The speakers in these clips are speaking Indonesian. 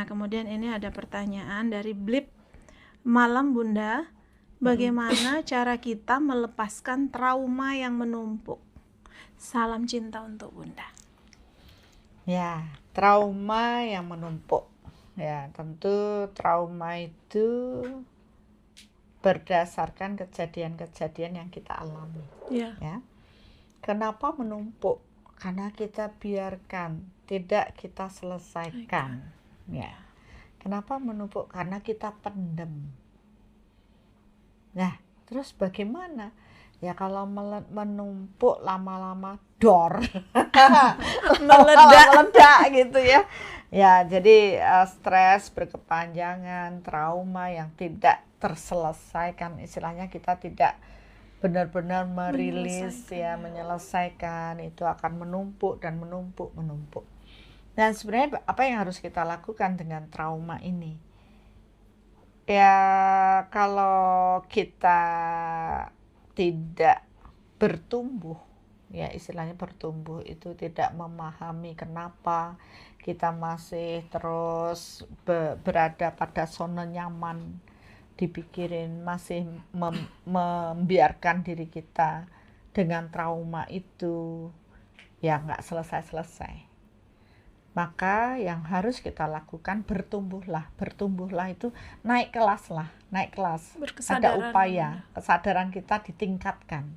kemudian ini ada pertanyaan dari Blip. Malam Bunda, bagaimana cara kita melepaskan trauma yang menumpuk? Salam cinta untuk Bunda. Ya, trauma yang menumpuk. Ya, tentu trauma itu berdasarkan kejadian-kejadian yang kita alami. Ya. Kenapa menumpuk? Karena kita biarkan, tidak kita selesaikan. Ya. Kenapa menumpuk? Karena kita pendem. Nah, terus bagaimana? Ya kalau menumpuk lama-lama dor, meledak gitu ya. Ya, jadi stres berkepanjangan, trauma yang tidak terselesaikan, istilahnya kita tidak benar-benar merilis menyelesaikan, itu akan menumpuk dan menumpuk. Dan sebenarnya apa yang harus kita lakukan dengan trauma ini? Ya kalau kita tidak bertumbuh, ya istilahnya bertumbuh itu tidak memahami kenapa kita masih terus berada pada zona nyaman, dipikirin, masih membiarkan diri kita dengan trauma itu, ya nggak selesai-selesai. Maka yang harus kita lakukan bertumbuhlah itu naik kelas. Ada upaya, kesadaran kita ditingkatkan.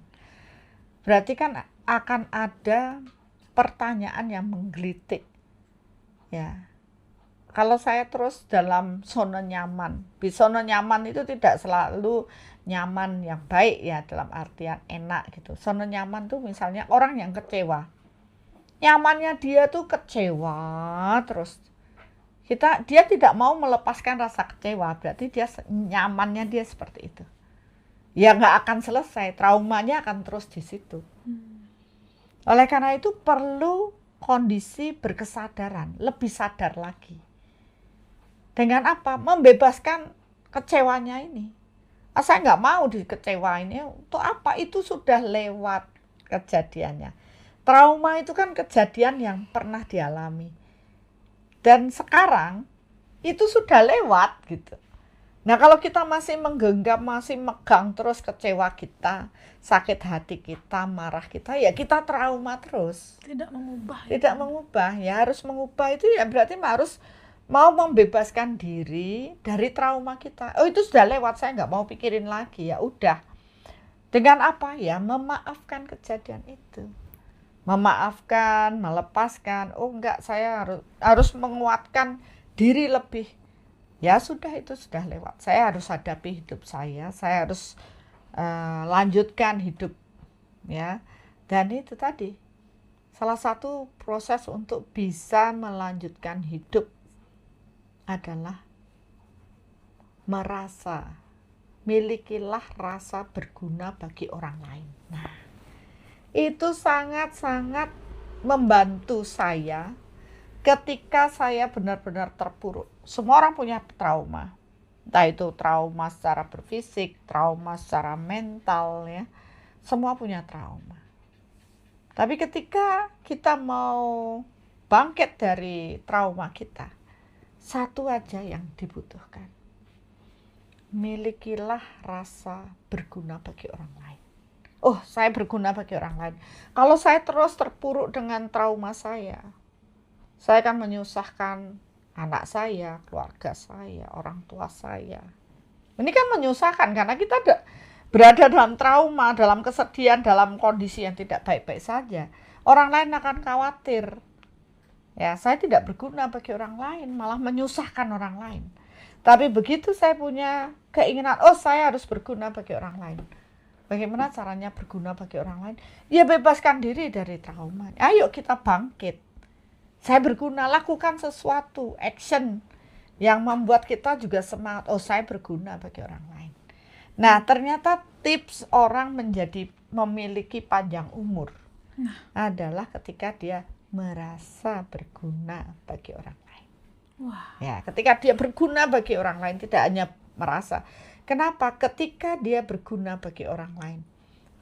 Berarti kan akan ada pertanyaan yang menggelitik. Ya. Kalau saya terus dalam zona nyaman, di zona nyaman itu tidak selalu nyaman yang baik ya, dalam artian enak gitu. Zona nyaman tuh misalnya orang yang kecewa. Nyamannya dia tuh kecewa terus. Dia tidak mau melepaskan rasa kecewa, berarti nyamannya dia seperti itu. Ya nggak akan selesai, traumanya akan terus di situ. Oleh karena itu perlu kondisi berkesadaran, lebih sadar lagi. Dengan apa? Membebaskan kecewanya ini. Saya nggak mau dikecewain, untuk apa? Itu sudah lewat kejadiannya. Trauma itu kan kejadian yang pernah dialami. Dan sekarang itu sudah lewat gitu. Nah kalau kita masih menggenggam, masih megang terus kecewa kita, sakit hati kita, marah kita, ya kita trauma terus. Tidak mengubah. Ya harus mengubah itu ya berarti harus mau membebaskan diri dari trauma kita. Oh itu sudah lewat, saya nggak mau pikirin lagi, ya udah. Dengan apa? Ya memaafkan kejadian itu. Memaafkan, melepaskan. Oh enggak, saya harus menguatkan diri lebih. Ya sudah, itu sudah lewat. Saya harus hadapi hidup saya harus lanjutkan hidup, ya. Dan itu tadi salah satu proses untuk bisa melanjutkan hidup adalah milikilah rasa berguna bagi orang lain. Nah, itu sangat-sangat membantu saya ketika saya benar-benar terpuruk. Semua orang punya trauma. Entah itu trauma secara berfisik, trauma secara mental, ya. Semua punya trauma. Tapi ketika kita mau bangkit dari trauma kita, satu aja yang dibutuhkan. Milikilah rasa berguna bagi orang lain. Oh, saya berguna bagi orang lain. Kalau saya terus terpuruk dengan trauma saya akan menyusahkan anak saya, keluarga saya, orang tua saya. Ini kan menyusahkan karena kita berada dalam trauma, dalam kesedihan, dalam kondisi yang tidak baik-baik saja. Orang lain akan khawatir. Ya, saya tidak berguna bagi orang lain, malah menyusahkan orang lain. Tapi begitu saya punya keinginan, saya harus berguna bagi orang lain. Bagaimana caranya berguna bagi orang lain? Ya bebaskan diri dari trauma. Ayo kita bangkit. Saya berguna, lakukan sesuatu, action yang membuat kita juga semangat. Saya berguna bagi orang lain. Nah, ternyata tips orang memiliki panjang umur adalah ketika dia merasa berguna bagi orang lain. Wah. Ya, ketika dia berguna bagi orang lain, tidak hanya merasa. Kenapa? Ketika dia berguna bagi orang lain,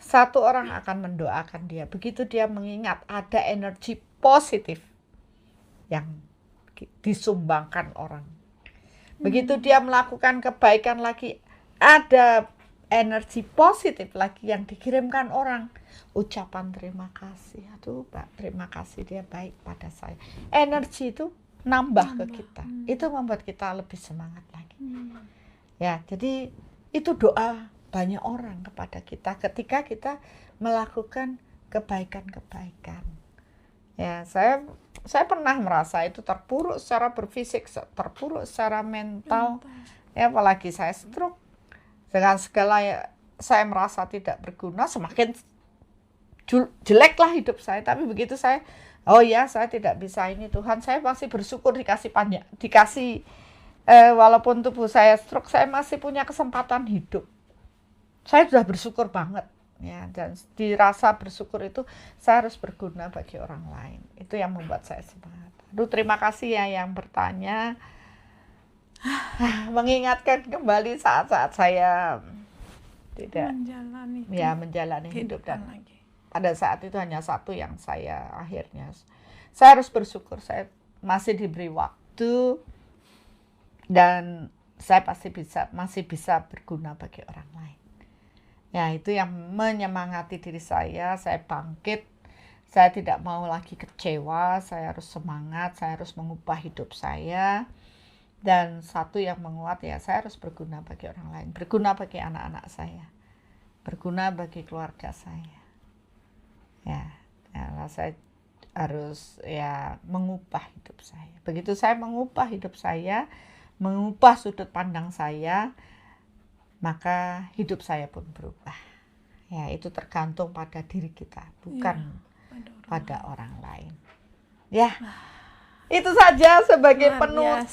satu orang akan mendoakan dia. Begitu dia mengingat ada energi positif yang disumbangkan orang Begitu dia melakukan kebaikan lagi, ada energi positif lagi yang dikirimkan orang. Ucapan terima kasih. Aduh, Pak, terima kasih dia baik pada saya. Energi itu nambah ke kita. Itu membuat kita lebih semangat lagi. Ya, jadi itu doa banyak orang kepada kita ketika kita melakukan kebaikan-kebaikan. Ya, saya pernah merasa itu terpuruk secara berfisik, terpuruk secara mental. Ya, apalagi saya stroke. Dengan segala saya merasa tidak berguna, semakin jeleklah hidup saya. Tapi begitu saya, oh ya, saya tidak bisa ini, Tuhan, saya masih bersyukur dikasih panjang, walaupun tubuh saya stroke, saya masih punya kesempatan hidup. Saya sudah bersyukur banget. Ya, dan dirasa bersyukur itu saya harus berguna bagi orang lain. Itu yang membuat saya semangat. Aduh, terima kasih ya yang bertanya. Mengingatkan kembali saat-saat saya tidak menjalani hidup, dan lagi. Pada saat itu hanya satu yang saya harus bersyukur, saya masih diberi waktu dan saya masih bisa berguna bagi orang lain. Ya, itu yang menyemangati diri saya bangkit, saya tidak mau lagi kecewa, saya harus semangat, saya harus mengubah hidup saya. Dan satu yang menguat, ya, saya harus berguna bagi orang lain, berguna bagi anak-anak saya, berguna bagi keluarga saya. Ya, saya harus mengubah hidup saya. Begitu saya mengubah hidup saya, mengubah sudut pandang saya, maka hidup saya pun berubah. Ya, itu tergantung pada diri kita, bukan pada orang lain. Ya. Itu saja sebagai penutup